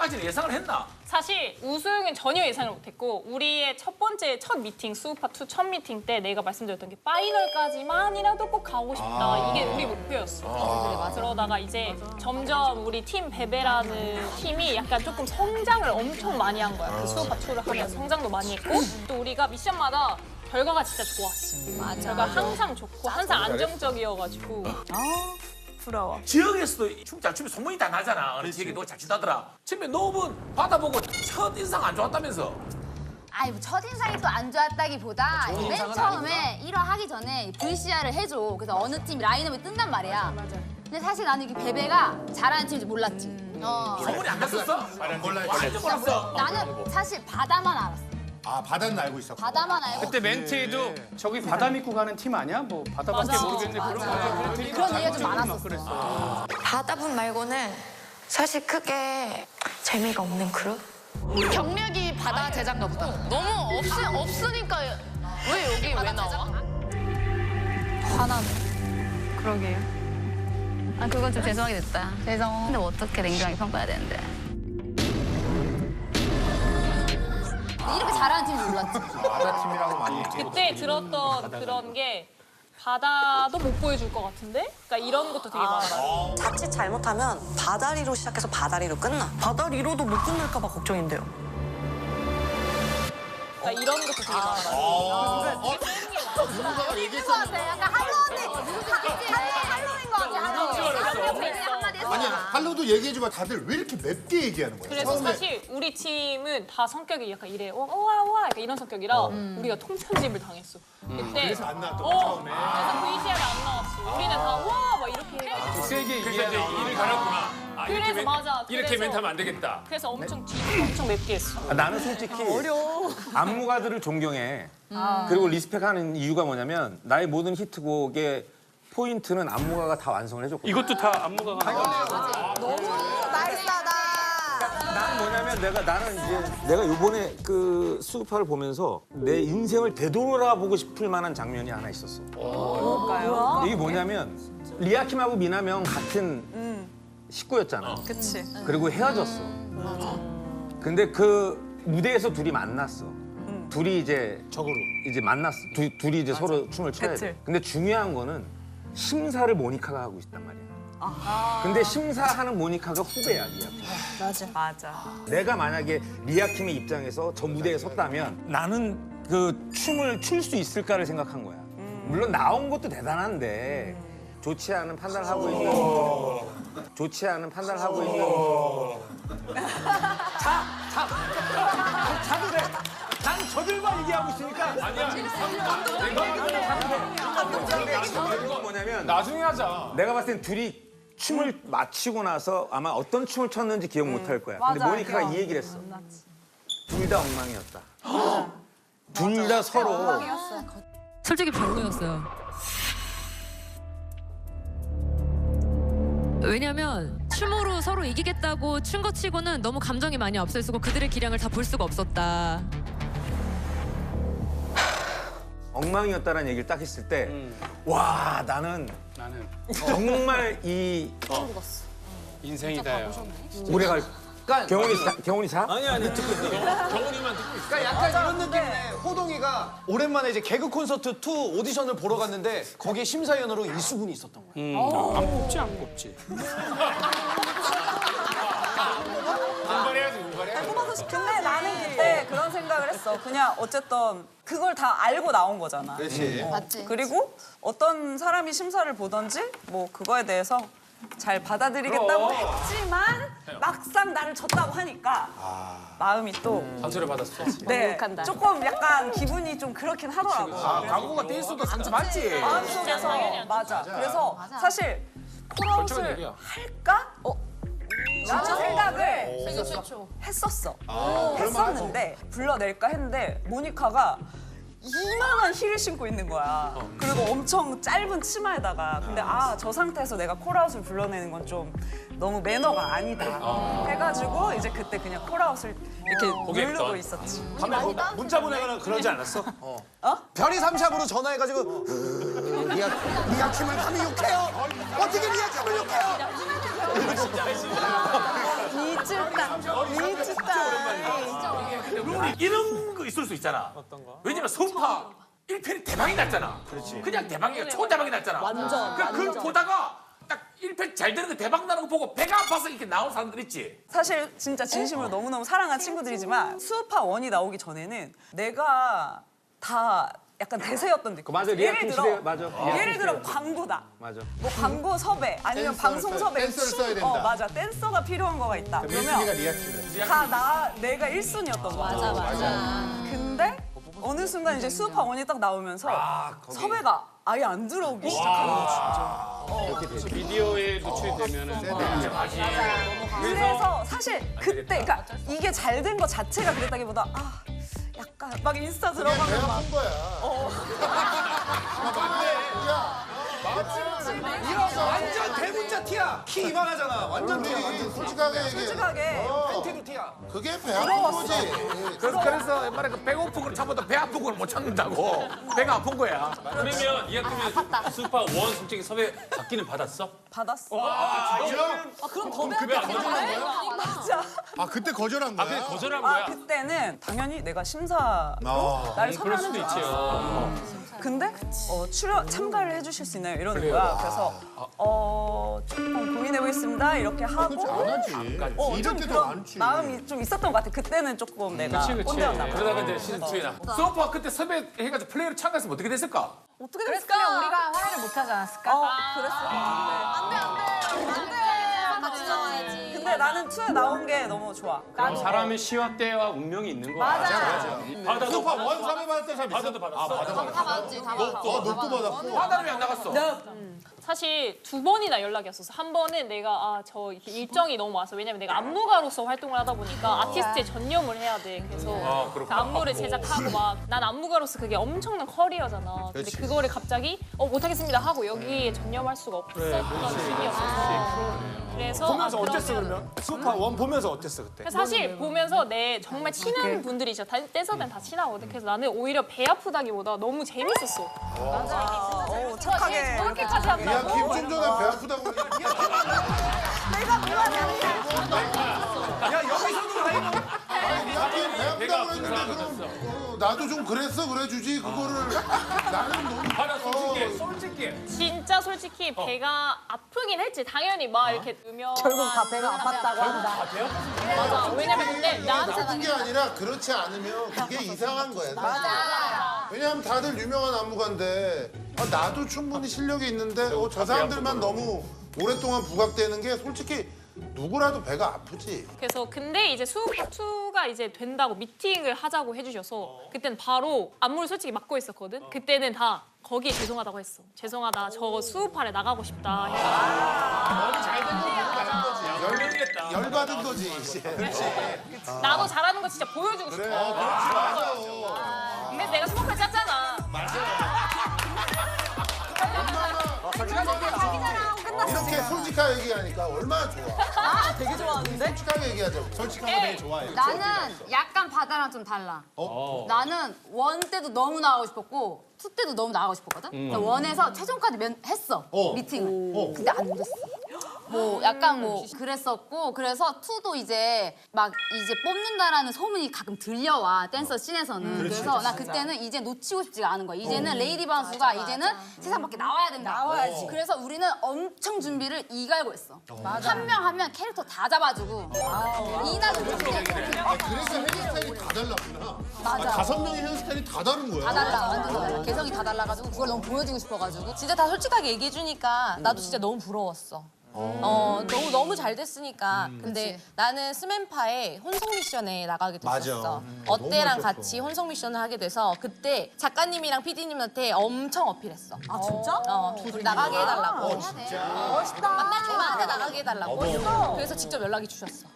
우승까지는 예상을 했나? 사실 우승은 전혀 예상을 못했고 우리의 첫 미팅, 수우파2 첫 미팅 때 내가 말씀드렸던 게 파이널까지만이라도 꼭 가고 싶다. 이게 우리 목표였어. 그러다가 이제 점점 우리 팀 베베라는 팀이 약간 조금 성장을 엄청 많이 한 거야. 그 수우파2를 하면서 성장도 많이 했고 또 우리가 미션마다 결과가 진짜 좋았어. 결과 항상 좋고 항상 안정적이어가지고 부러워. 지역에서도 춤 잘 추면 소문이 다 나잖아. 어느 지역에 노래 잘 추다더라. 처음에 너분 받아보고 첫 인상 안 좋았다면서. 아니 뭐 첫인상이 또 안 좋았다기보다 맨 처음에 1화 하기 전에 VCR을 해줘. 그래서 어느 팀 라인업이 뜬단 말이야. 근데 사실 나는 이게 베베가 잘하는 팀인지 몰랐지. 소문이 안 났었어? 몰라요. 완전 몰랐어. 나는 사실 바다만 알았어. 아, 바다는 알고 있었고. 바다만 알고. 그때 멘트에도 저기 바다 믿고 가는 팀 아니야? 뭐 바다밖에 모르겠는데 그런 얘기가 좀 많았었어. 그랬어. 바다분 말고는 사실 크게 재미가 없는 그룹? 경력이 바다 제자인가 보다. 너무 없으니까 왜 여기 왜 나와? 화나네. 그러게요. 아 그건 좀 죄송하게 됐다. 죄송. 근데 뭐 어떻게 냉정하게 평가해야 되는데. 이렇게 잘하는 팀인지 몰랐지. 바다 팀이라고 많이 얘기해. 그때 들었던 그런 게 바다도 못 보여줄 것 같은데? 그러니까 이런 것도 되게 많아. 자칫 잘못하면 바다리로 시작해서 바다리로 끝나. 바다리로도 못 끝날까 봐 걱정인데요. 그러니까 이런 것도 되게 많아. 누군가가 얘기했어. 약간 할로 언니. 할로인 것 같아. 한마디 했어. 아니, 할로도 얘기해줘봐. 다들 왜 이렇게 맵게 얘기하는 거야? 그래서 처음에. 사실 우리 팀은 다 성격이 약간 이래. 와 약간 이런 성격이라 우리가 통편집을 당했어. 그때 그래서 안 나왔던 거야, 처음에. 그래서 VCR이 안 나왔어. 우리는 다 와 막 이렇게 해가지고. 세게 그래서 이제 일을 갈았구나. 아, 그래서 맞아. 이렇게 그래서- 멘트하면 안 되겠다. 그래서 엄청 맵게 했어. 나는 솔직히 안무가들을 존경해. 그리고 리스펙하는 이유가 뭐냐면 나의 모든 히트곡의 포인트는 안무가가 다 완성을 해줬거든. 이것도 다 안무가가 나이스하다. 나는 뭐냐면 내가 이번에 그 수우파를 보면서 내 인생을 되돌아보고 싶을 만한 장면이 하나 있었어. 뭘까요? 이게 뭐냐면 리아킴하고 미나명 같은 식구였잖아. 그치. 그리고 헤어졌어. 근데 그 무대에서 둘이 만났어. 둘이 이제 적으로. 이제 만났어. 둘이 이제 서로 춤을 춰야 돼. 근데 중요한 거는 심사를 모니카가 하고 있단 말이야. 근데 심사하는 모니카가 후배야, 리아킴. 맞아. 내가 만약에 리아킴의 입장에서 저 무대에 섰다면 나는 그 춤을 출 수 있을까를 생각한 거야. 물론 나온 것도 대단한데 좋지 않은 판단을 하고 있는 좋지 않은 판단을 하고 있는 자도 돼. 난 저들만 얘기하고 있으니까. 아니야. 이건 뭐냐면 나중에 하자. 내가 봤을 땐 둘이 춤을 마치고 나서 아마 어떤 춤을 췄는지 기억 못 할 거야. 근데 모니카가 이 얘기를 했어. 둘 다 엉망이었다. 둘 다 서로 솔직히 별로였어요. 왜냐면 춤으로 서로 이기겠다고 춘 거 치고는 너무 감정이 많이 앞서있었고 그들의 기량을 다 볼 수가 없었다. 엉망이었다라는 얘기를 딱 했을 때 와 나는 정말 이 인생이다. 오래 갈 경훈이 자? 아니 듣고 있어. 경훈이만 듣고 있어. 그러니까 약간 이런 느낌이네. 호동이가 오랜만에 이제 개그 콘서트 2 오디션을 보러 갔는데 거기에 심사위원으로 이수근이 있었던 거야. 안 뽑지 안 뽑지. 운발해야지 운발해야지. 근데 나는 그때 그런 생각을 했어. 그냥 어쨌든 그걸 다 알고 나온 거잖아. 그렇지. 맞지. 그리고 어떤 사람이 심사를 보던지 뭐 그거에 대해서 잘 받아들이겠다고 했지만 막상 나를 졌다고 하니까 마음이 또 상처를 받았어. 네, 조금 약간 기분이 좀 그렇긴 하더라고. 광고가 댄스도 상처 받지. 마음속에서 맞아. 그래서 사실 솔직한 콜아웃을 얘기야. 할까? 라는 생각을 했었어. 했었는데 불러낼까 했는데 모니카가 이만한 힐을 신고 있는 거야. 그리고 엄청 짧은 치마에다가. 근데 저 상태에서 내가 콜아웃을 불러내는 건 좀 너무 매너가 아니다. 해가지고 이제 그때 그냥 콜아웃을 이렇게 누르고 있었지. 문자 보내거나 그러지 않았어? 별이 삼샵으로 전화해가지고 리아킴을 감히 욕해요. 어떻게 리아킴을 욕해요? 근데 룰이 이런 거 있을 수 있잖아. 어떤 거? 왜냐면 수우파 1편이 대박이 났잖아. 그렇지. 그냥 대박이가 초대박이 났잖아. 완전, 그걸 보다가 딱 1편 잘 되는 거 대박 나는 거 보고 배가 아파서 이렇게 나온 사람들 있지. 사실 진짜 진심으로 너무너무 사랑한 친구들이지만 수우파 1이 나오기 전에는 내가 다 약간 대세였던 느낌. 맞아, 리아킴 시대, 맞아. 예를 들어 광고다. 맞아. 뭐 광고 섭외 아니면 댄서를 방송 써야- 섭외 댄서를 써야 된다. 맞아 댄서가 필요한 거가 있다. 민순이가 그러면 리아킴이야. 내가 1순위였던 거야. 맞아. 근데 어느 순간 이제 수우파 1이 딱 나오면서 섭외가 아예 안 들어오기 시작하는 거야. 미디어에 노출이 되면은 그래서 사실 그때 그러니까 이게 잘 된 거 자체가 그랬다기보다 약간 막 인스타 들어가면 배가 막 큰 거야. 이거 완전 대문자 티야. 키 이만하잖아. 완전 티야. 완전 솔직하게 얘기해. 솔직하게 팬티도 티야. 그게 배 아픈 거지. 그래서 옛말에 그 배고픈 걸 참아도 배 아픈 걸 못 참는다고. 배가 아픈 거야. 그러면 이학금이 수우파 1 솔직히 섭외 받기는 받았어? 받았어. 그럼 더 맞아. 아 그때 거절한 거야. 그냥 거절한 거야? 그때는 당연히 내가 심사로 나를 그럴 섭외하는 수도 줄 있지요. 알았어. 근데 참가를 해주실 수 있나요? 이러는 거야. 그래서 조금 고민해보겠습니다. 이렇게 하고 그렇지 안 하지. 이럴 때도 많지. 마음이 좀 있었던 것 같아. 그때는 조금 내가 꼰대였나 봐. 그러다가 이제 시즌 2에 나. 수우파 그때 섭외해가지고 플레이로 참가했으면 어떻게 됐을까? 어떻게 그랬으면 됐을까? 우리가 화해를 못 하지 않았을까? 그랬을 것 같은데. 안돼 같이 나와야지. 근데 나는 2에 나온 게 너무 좋아. 사람의 시와 때와 운명이 있는 거야. 받아도 수우파 원 섭외 받았던 사람 있어? 받아도 받았어. 다 받았지 다 받았어. 너도 받았고. 바다를 왜 안 나갔어? 사실 2번이나 연락이 왔었어. 한 번은 내가 저 이렇게 일정이 너무 많아서 왜냐면 내가 안무가로서 활동을 하다 보니까 아티스트에 전념을 해야 돼. 그래서 그 안무를 제작하고 막 난 안무가로서 그게 엄청난 커리어잖아. 근데 그거를 갑자기 못하겠습니다 하고 여기에 전념할 수가 없었던 시기였어서 그래서 보면서 어땠어 그러면? 수우파 1 보면서 어땠어 그때? 사실 보면서 내 정말 친한 분들이죠. 댄서들은 다 친하거든. 그래서 나는 오히려 배 아프다기보다 너무 재밌었어. 착하게. 그렇게까지 한다고? 리아킴 좀 전에 배 아프다고 그랬는데. 야 여기서도 라이브. 리아킴 배 아프다고 그랬는데 그럼 나도 좀 그랬어 그래주지 그거를 나는 너무 받았어. 솔직히. 진짜 솔직히 배가 아프긴 했지. 당연히 막 이렇게 유명한 결국 다 배가 아팠다고 한다. 맞아. 왜냐면 근데 나한테 나쁜 게 아니라 그렇지 않으면 그게 이상한 거야. 맞아. 왜냐하면 다들 유명한 안무가인데 나도 충분히 실력이 있는데 저 사람들만 너무 오랫동안 부각되는 게 솔직히 누구라도 배가 아프지. 그래서 근데 이제 수우파2가 이제 된다고 미팅을 하자고 해주셔서 그때는 바로 안무를 솔직히 맡고 있었거든. 그때는 다 거기에 죄송하다고 했어. 죄송하다. 저 수우파를 나가고 싶다. 너무 잘된 거지. 열명이겠다. 열받은 거지 이제. 그렇지. 나도 잘하는 거 진짜 보여주고 싶어. 그렇지 맞아. 그래서 내가 수우파 짰잖아. 이렇게 솔직하게 얘기하니까 얼마나 좋아. 되게 좋아하는데? 솔직하게 얘기하자고. 솔직한 거 되게 좋아해. 나는 약간 바다랑 좀 달라. 나는 원 때도 너무 나가고 싶었고 투 때도 너무 나가고 싶었거든. 그러니까 원에서 최종까지 했어 미팅을. 근데 안 됐어. 뭐 약간 뭐 그랬었고 그래서 투도 이제 막 이제 뽑는다라는 소문이 가끔 들려와 댄서 씬에서는. 그래서 나 그때는 이제 놓치고 싶지가 않은 거야. 이제는 레이디 바운스가 이제는 세상 밖에 나와야 된다. 나와야지. 그래서 우리는 엄청 준비를 이갈고 했어. 한 명 한 명 캐릭터 다 잡아주고 이나도 그래서 헤어스타일이 다 달랐구나. 맞아. 5명의 헤어스타일이 다 다른 거야. 다 달라 완전 다 달라. 개성이 다 달라가지고 그걸 너무 보여주고 싶어가지고. 진짜 다 솔직하게 얘기해주니까 나도 진짜 너무 부러웠어. 너무 잘 됐으니까. 근데 나는 스맨파의 혼성 미션에 나가게 됐었어. 어때랑 같이 혼성 미션을 하게 돼서 그때 작가님이랑 PD님한테 엄청 어필했어. 아 진짜? 둘이 나가게 해달라고. 진짜. 만날 때마다 나가게 해달라고. 그래서 직접 연락이 주셨어.